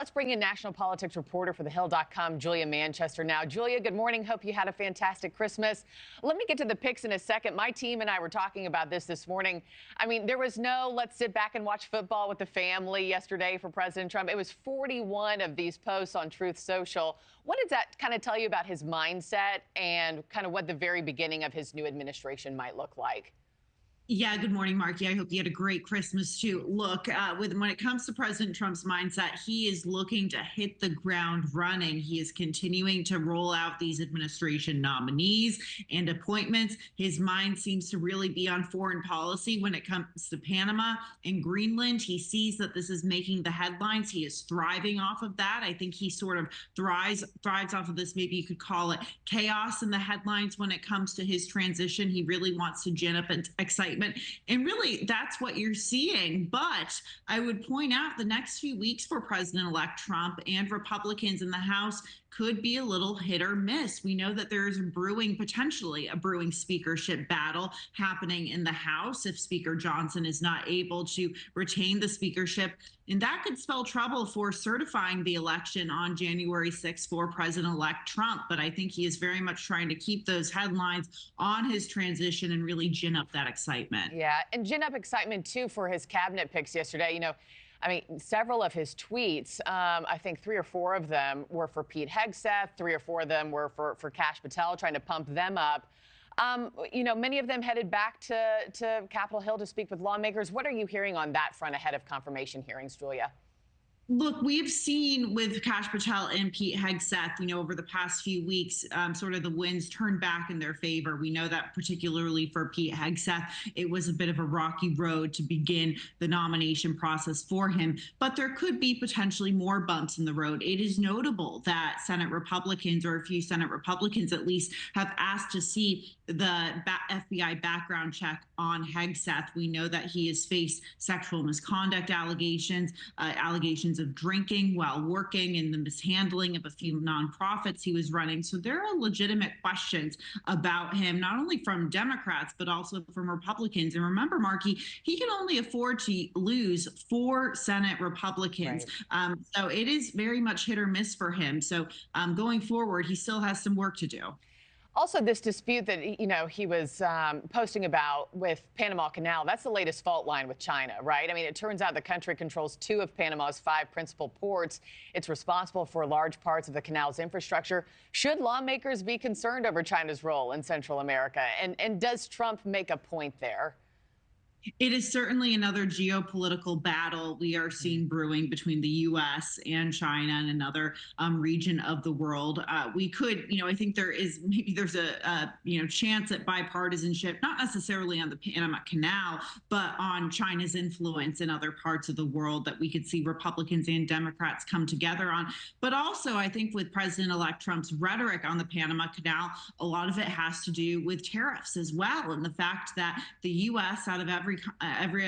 Let's bring in national politics reporter for thehill.com, Julia Manchester now. Julia, good morning. Hope you had a fantastic Christmas. Let me get to the picks in a second. My team and I were talking about this morning. I mean, there was no let's sit back and watch football with the family yesterday for President Trump. It was 41 of these posts on Truth Social. What does that kind of tell you about his mindset and kind of what the very beginning of his new administration might look like? Yeah, good morning, Markie. I hope you had a great Christmas too. Look, when it comes to President Trump's mindset, he is looking to hit the ground running. He is continuing to roll out these administration nominees and appointments. His mind seems to really be on foreign policy when it comes to Panama and Greenland. He sees that this is making the headlines. He is thriving off of that. I think he sort of thrives off of this. Maybe you could call it chaos in the headlines when it comes to his transition. He really wants to gin up excitement. And really, that's what you're seeing. But I would point out the next few weeks for President-elect Trump and Republicans in the House could be a little hit or miss. We know that there is potentially a brewing speakership battle happening in the House if Speaker Johnson is not able to retain the speakership. And that could spell trouble for certifying the election on January 6th for President-elect Trump. But I think he is very much trying to keep those headlines on his transition and really gin up that excitement. Yeah, and gin up excitement, too, for his cabinet picks yesterday. I mean, several of his tweets, I think 3 or 4 of them were for Pete Hegseth, 3 or 4 of them were for Kash Patel, trying to pump them up. Many of them headed back to Capitol Hill to speak with lawmakers. What are you hearing on that front ahead of confirmation hearings, Julia? Look, we've seen with Kash Patel and Pete Hegseth, over the past few weeks, sort of the winds turn back in their favor. We know that particularly for Pete Hegseth, it was a bit of a rocky road to begin the nomination process for him. But there could be potentially more bumps in the road. It is notable that Senate Republicans, or a few Senate Republicans at least, have asked to see the FBI background check on Hegseth. We know that he has faced sexual misconduct allegations, allegations of drinking while working, and the mishandling of a few nonprofits he was running. So there are legitimate questions about him, not only from Democrats, but also from Republicans. And remember, Markie, he can only afford to lose 4 Senate Republicans. Right. So it is very much hit or miss for him. So going forward, he still has some work to do. Also, this dispute that, he was posting about with Panama Canal, that's the latest fault line with China, right? I mean, it turns out the country controls 2 of Panama's 5 principal ports. It's responsible for large parts of the canal's infrastructure. Should lawmakers be concerned over China's role in Central America? And does Trump make a point there? It is certainly another geopolitical battle we are seeing brewing between the U.S. and China and another region of the world. We could, I think there's a chance at bipartisanship, not necessarily on the Panama Canal, but on China's influence in other parts of the world that we could see Republicans and Democrats come together on. But also, I think with President-elect Trump's rhetoric on the Panama Canal, a lot of it has to do with tariffs as well, and the fact that the U.S. out of every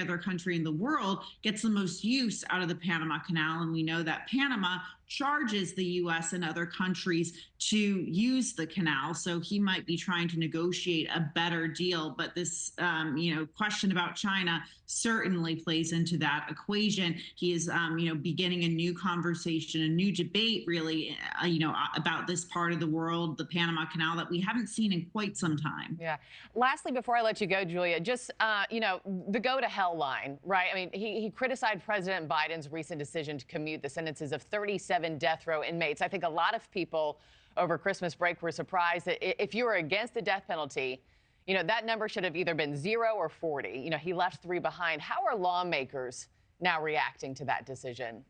other country in the world gets the most use out of the Panama Canal. And we know that Panama charges the U.S. and other countries to use the canal. So he might be trying to negotiate a better deal. But this, question about China certainly plays into that equation. He is, beginning a new conversation, a new debate, really, about this part of the world, the Panama Canal, that we haven't seen in quite some time. Yeah. Lastly, before I let you go, Julia, just, the go to hell line, right? I mean, he criticized President Biden's recent decision to commute the sentences of 37 death row inmates. I think a lot of people over Christmas break were surprised that if you were against the death penalty, that number should have either been 0 or 40. He left 3 behind. How are lawmakers now reacting to that decision?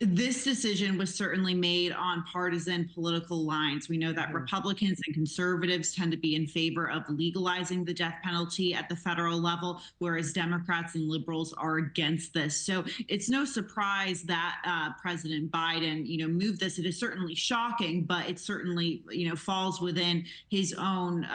This decision was certainly made on partisan political lines. We know that Republicans and conservatives tend to be in favor of legalizing the death penalty at the federal level, whereas Democrats and liberals are against this. So it's no surprise that President Biden, moved this. It is certainly shocking, but it certainly, falls within his own,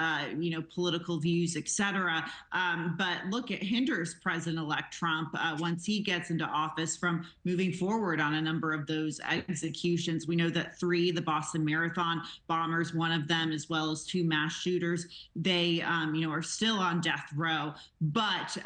political views, et cetera. But look, it hinders President-elect Trump once he gets into office from moving forward on a number number of those executions. We know that 3, the Boston Marathon bombers, one of them, as well as 2 mass shooters, they are still on death row. But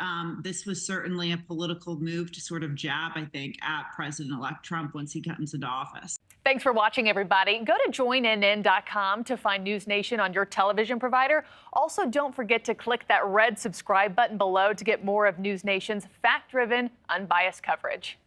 this was certainly a political move to sort of jab, I think, at President-elect Trump once he comes into office. Thanks for watching, everybody. Go to joinnn.com to find NewsNation on your television provider. Also, don't forget to click that red subscribe button below to get more of NewsNation's fact-driven, unbiased coverage.